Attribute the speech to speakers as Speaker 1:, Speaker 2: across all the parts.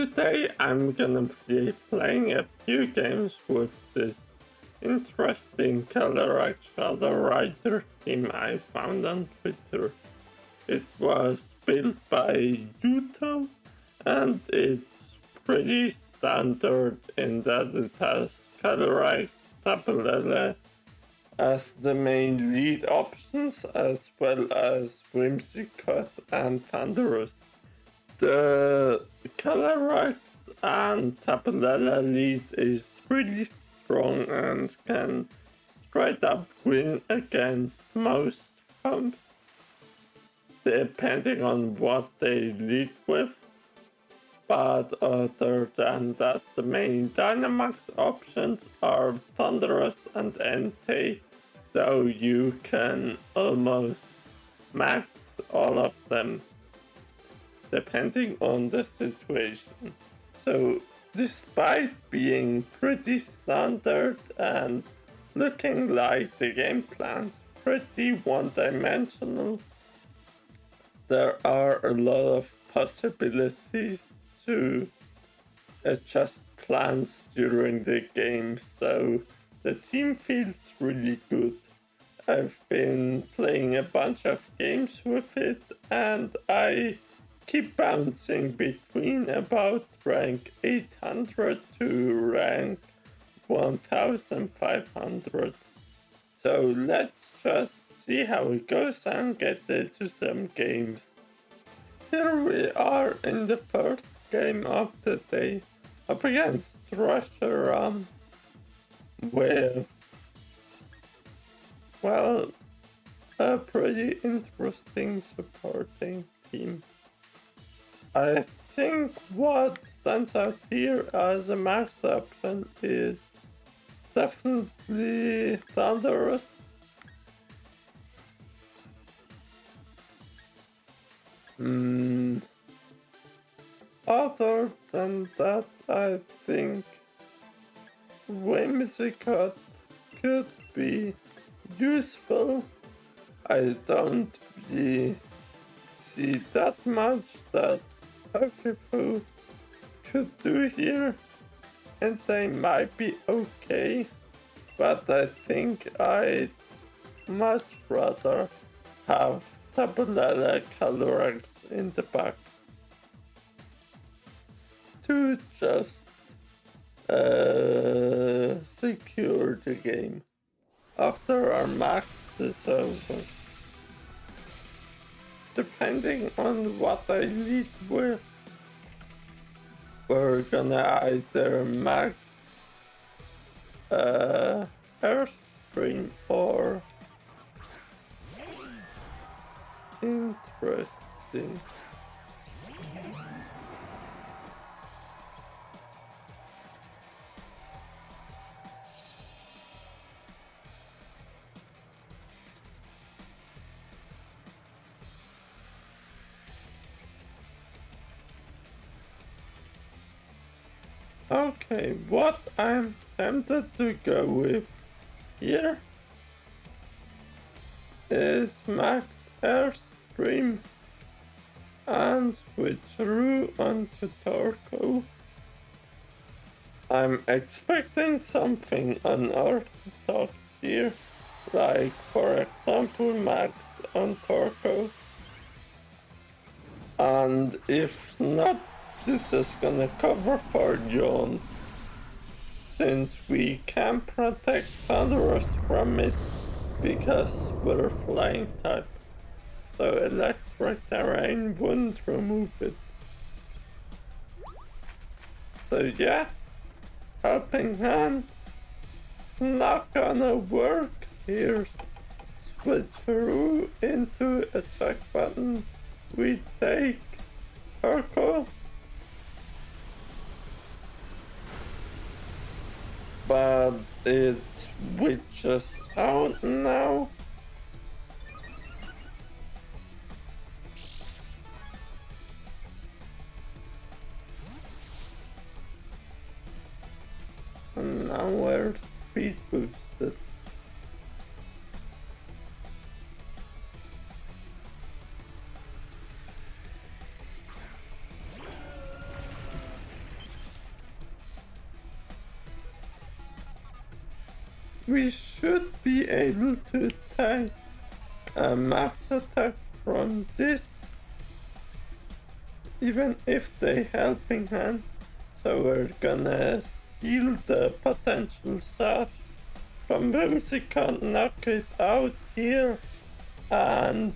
Speaker 1: Today I'm gonna be playing a few games with this interesting Calyrex Shadow Rider team I found on Twitter. It was built by Yuto and it's pretty standard in that it has Calyrex, Tapalele as the main lead options, as well as Whimsicott and Thunderous. The Calyrex and Tapalele lead is really strong and can straight up win against most comps, depending on what they lead with. But other than that, the main Dynamax options are Thunderous and Entei, though you can almost max all of them depending on the situation. So despite being pretty standard and looking like the game plan's pretty one-dimensional, there are a lot of possibilities to adjust plans during the game, so the team feels really good. I've been playing a bunch of games with it and I keep bouncing between about rank 800 to rank 1500. So let's just see how it goes and get into some games. Here we are in the first game of the day up against Reshiram with, well, a pretty interesting supporting team. I think what stands out here as a max option is definitely Thunderous. Other than that, I think Whimsicott could be useful. I don't really see that much that Urshifu could do here, and they might be okay, but I think I'd much rather have Tapalele Calyrex in the back to just secure the game after our max is over. Depending on what I lead with, we're gonna either max Airstream or interesting. Okay, what I'm tempted to go with here is max Airstream and switcheroo onto Torkoal. I'm expecting something unorthodox here, like for example max on Torkoal. And if not, this is gonna cover for Yawn, since we can protect Thunderous from it because we're flying type, so electric terrain wouldn't remove it. So yeah, helping hand, not gonna work. Here's switcheroo into a check button. We take Torkoal. But it switches out now. And now we're speed boosted. we should be able to take a max attack from this, even if they helping hand. So we're gonna steal the potential sash from Whimsicott, knock it out here, and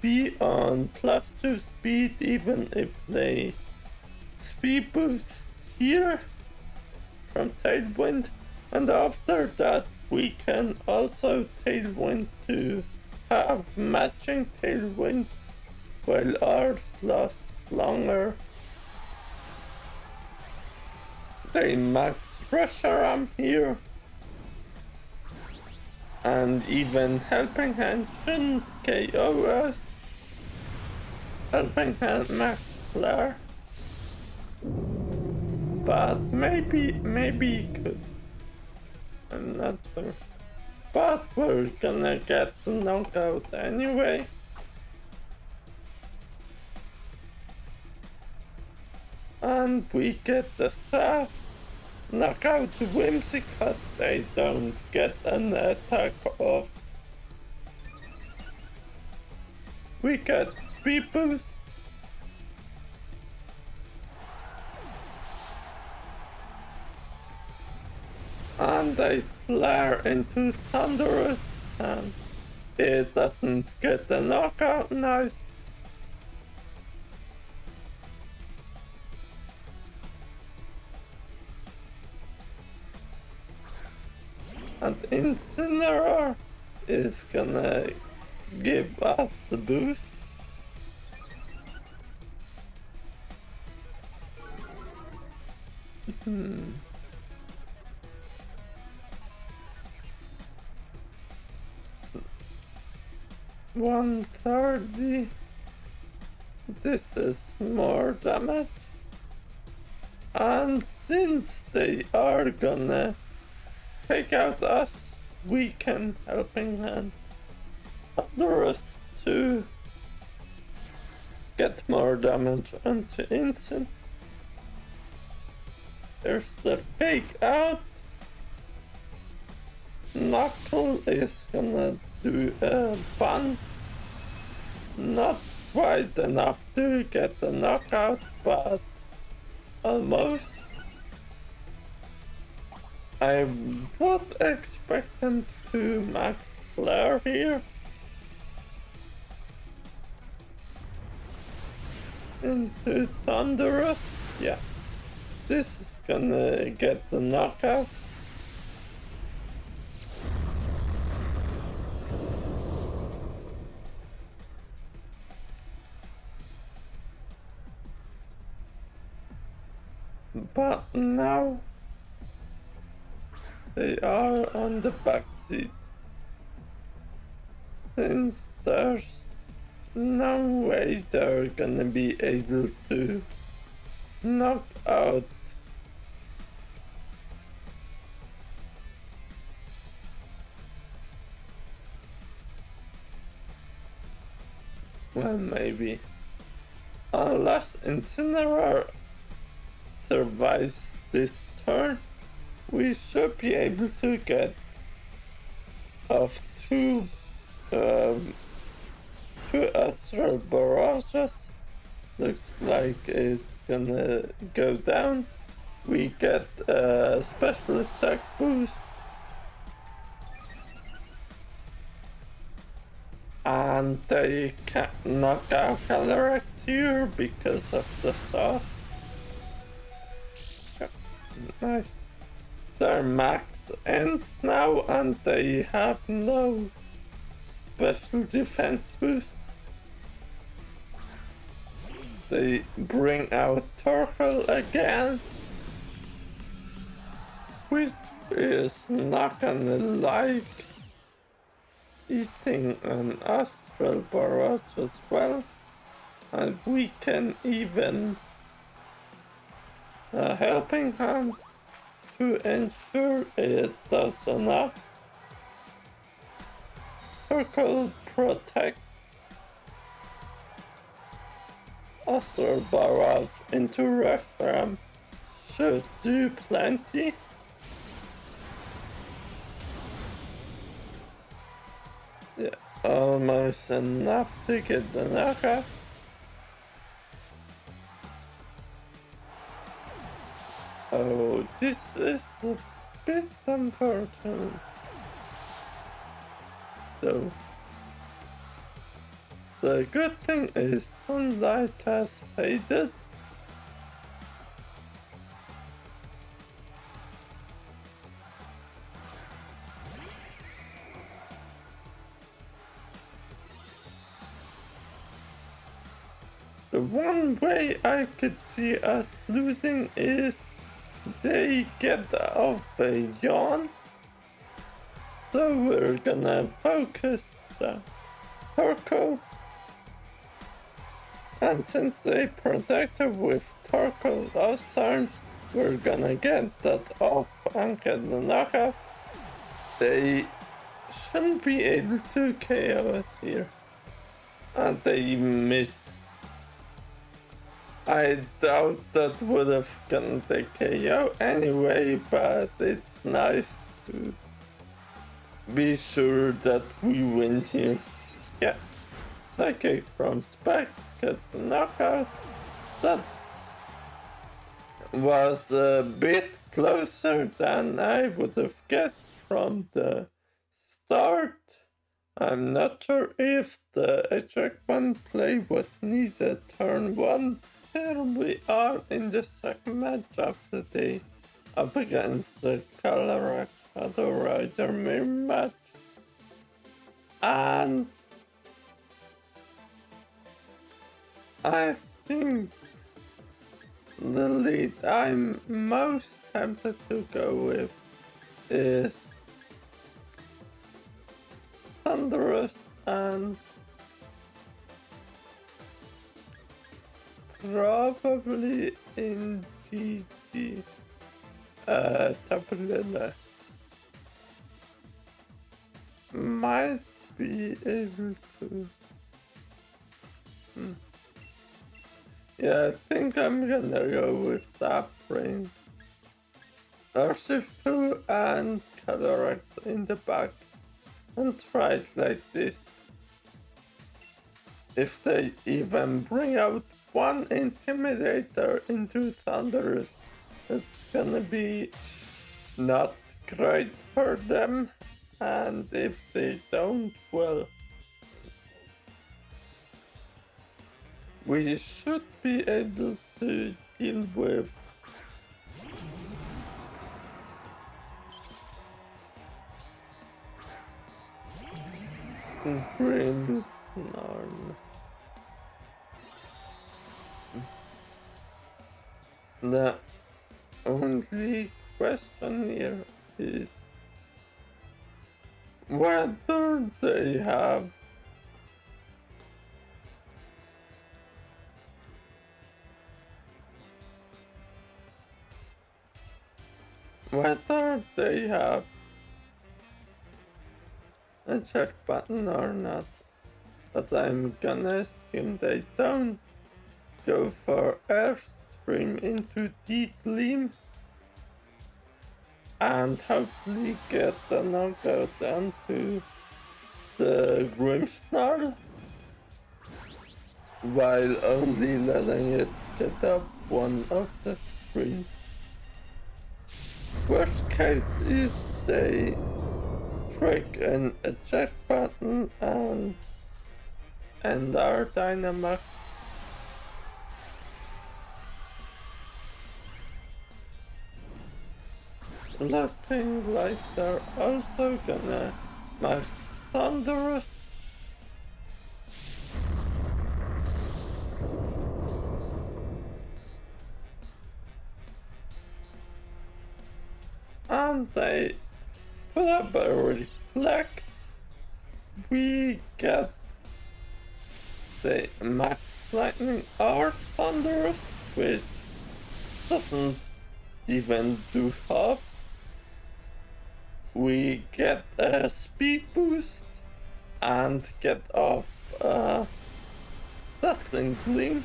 Speaker 1: be on +2 speed even if they speed boost here from Tailwind. And after that we can also Tailwind to have matching Tailwinds while ours lasts longer. They max Reshiram here. And even Helping Hand shouldn't KO us. Helping Hand max flare. But maybe he could. I'm not sure. But we're gonna get the knockout anyway. And we get the sash. Knockout Whimsicott, they don't get an attack off. We get speed boosts. And they flare into Thunderous, and it doesn't get the knockout. Nice. And Incineroar is gonna give us the boost. Hmm. 130. This is more damage. And since they are gonna take out us, we can Helping Hand Thunderous to get more damage onto Instant. There's the fake out. Knuckle is gonna do a bun. Not quite enough to get the knockout, but almost. I would expect him to max flare here. Into Thunderous. Yeah. This is gonna get the knockout. But now they are on the back seat. Since there's no way they're gonna be able to knock out well, maybe. Unless Incineroar survives this turn, we should be able to get off two Astral Barrages. Looks like it's gonna go down. We get a special attack boost. And they can't knock out Calyrex here because of the sauce. Nice. Their max ends now and they have no special defense boosts. They bring out Turtle again, which is not gonna like eating an Astral Barrage as well, and we can even a Helping Hand to ensure it does enough. Circle protects. Astral Barrage into Reshiram should do plenty. Yeah, almost enough to get the knockout. Oh, this is a bit unfortunate. So, the good thing is sunlight has faded. The one way I could see us losing is they get off a yawn. So we're gonna focus the Torkoal. And since they protected with Torkoal last turn, we're gonna get that off and get the knockout. They shouldn't be able to KO us here. And they miss. I doubt that would have gotten the KO anyway, but it's nice to be sure that we win here. Yeah, Psychic from Specs gets a knockout. That was a bit closer than I would have guessed from the start. I'm not sure if the ejectment play was needed turn 1. Here we are in the second match of the day up against the Calyrex Shadow Rider mirror match. And I think the lead I'm most tempted to go with is Thunderous and probably in GG Tapulilla might be able to. Yeah, I think I'm gonna go with that brain. Urshifu and Calyrex in the back and try it like this. If they even bring out one Intimidator into Thunderous, it's gonna be not great for them. And if they don't, well, we should be able to deal with Grimmsnarn. The only question here is whether they have a check button or not, but I'm gonna assume they don't. Go for Airstream into Deep Gleam and hopefully get the knockout onto the Grimmsnarl while only letting it get up one of the screens. Worst case is they trick an eject button and end our Dynamax. Looking like they're also gonna max Thunderous. And they put up a reflect. We get the max lightning or Thunderous, which doesn't even do half. We get a speed boost and get off Dazzling Gleam,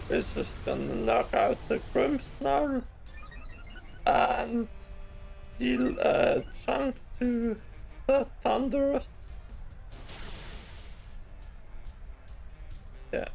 Speaker 1: which is gonna knock out the Grimmsnarl and deal a chunk to the Thunderous. Yeah.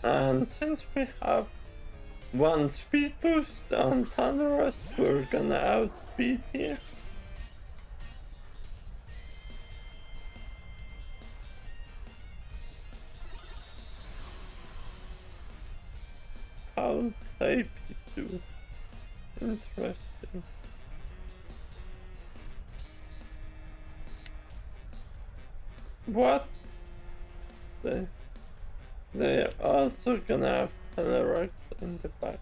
Speaker 1: And since we have one speed boost on Thunderous, we're gonna outspeed here. I'll play P2. Interesting. What? They're also gonna have Calyrex in the back.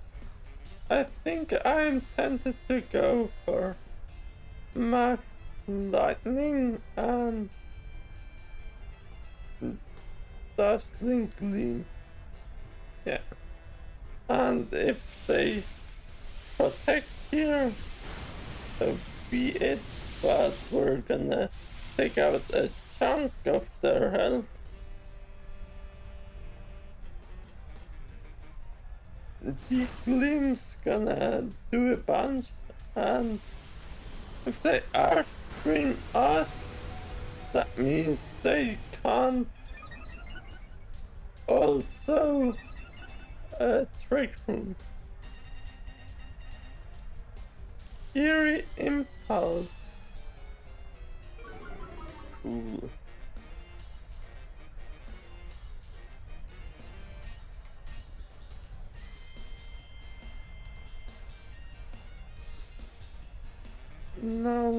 Speaker 1: I think I'm tempted to go for Max Lightning and Dazzling Gleam. Yeah. And if they protect here, so be it, but we're gonna take out a chunk of their health. The Gleam's gonna do a bunch, and if they Airstream us, that means they can't also Trick Room. Eerie Impulse. Cool. Now,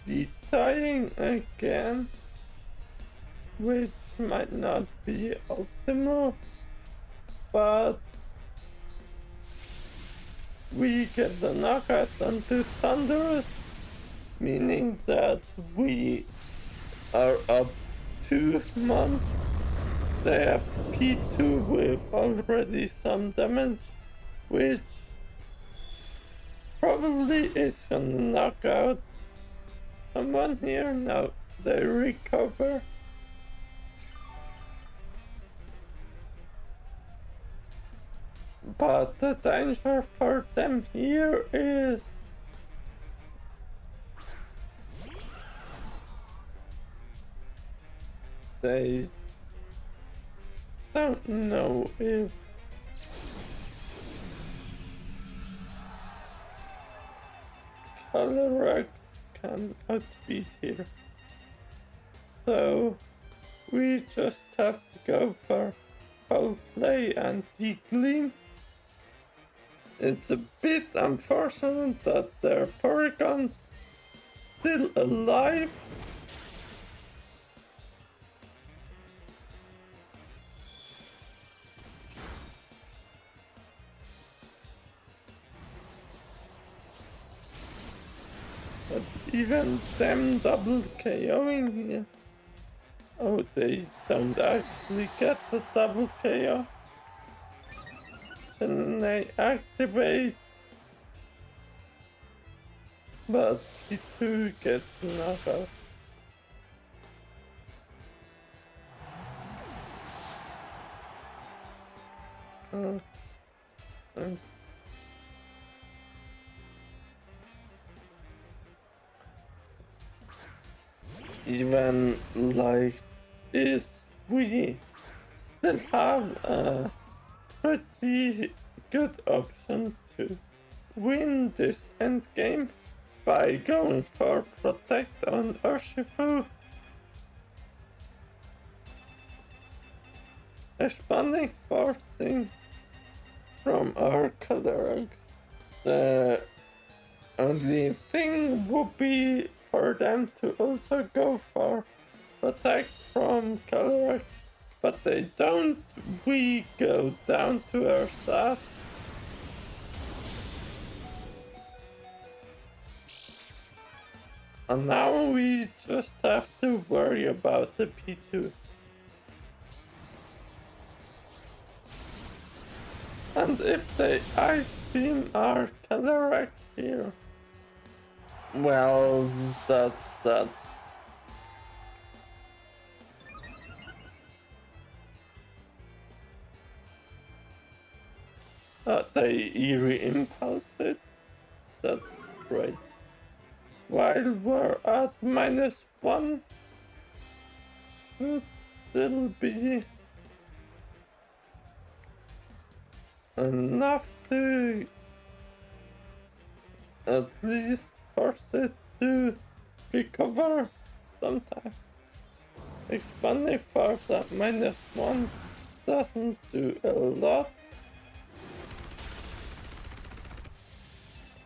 Speaker 1: the tying again, which might not be optimal, but we get the knockout onto Thunderous, meaning that we are up 2 months. They have P2 with already some damage, which probably is gonna knock out someone here. Now they recover. But the danger for them here is they don't know if Calyrex can outbeat here. So we just have to go for Foul Play and Gleam. It's a bit unfortunate that their Porygon's still alive. But even them double KOing here. Oh, they don't actually get the double KO. Then they activate. But P2 gets knocked out. Thanks. Even like this, we still have a pretty good option to win this endgame by going for Protect on Urshifu. Expanding forcing from our Calyrex. The only thing would be for them to also go for Protect from Calyrex, but they don't. We go down to our staff. And now we just have to worry about the P2. And if they Ice Beam our Calyrex here, well, that's that. They re-impulse it. That's great. While we're at -1, should still be enough to at least force it to recover sometime. Expanding force at -1 doesn't do a lot,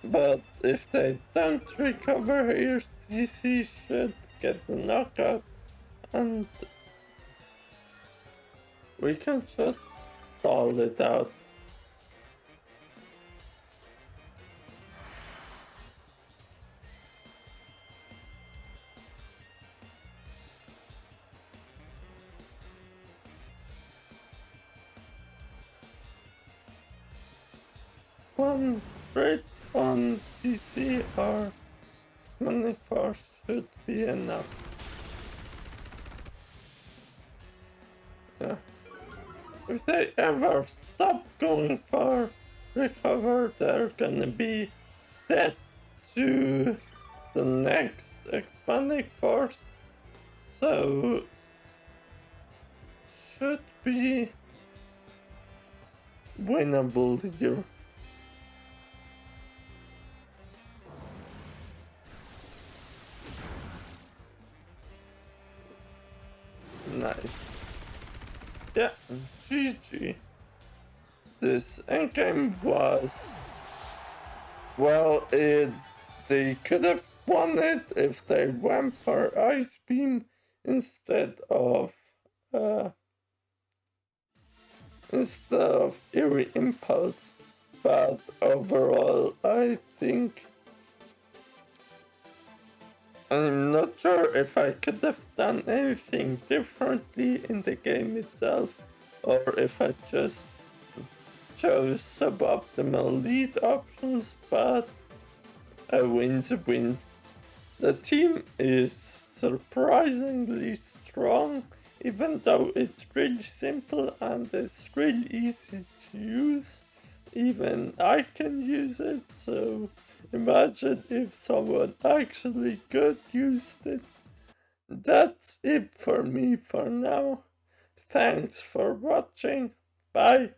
Speaker 1: but if they don't recover here, DC should get the knockout and we can just stall it out. One crit on CC or Summoning Force should be enough. Yeah. If they ever stop going for recover, they're gonna be dead to the next expanding force. So should be winnable here. Nice. Yeah, GG. This endgame was... well, they could have won it if they went for Ice Beam instead of Eerie Impulse. But overall, I think I'm not sure if I could have done anything differently in the game itself, or if I just chose suboptimal lead options, but a win's a win. The team is surprisingly strong, even though it's really simple and it's really easy to use. Even I can use it, so imagine if someone actually could use it. That's it for me for now. Thanks for watching. Bye.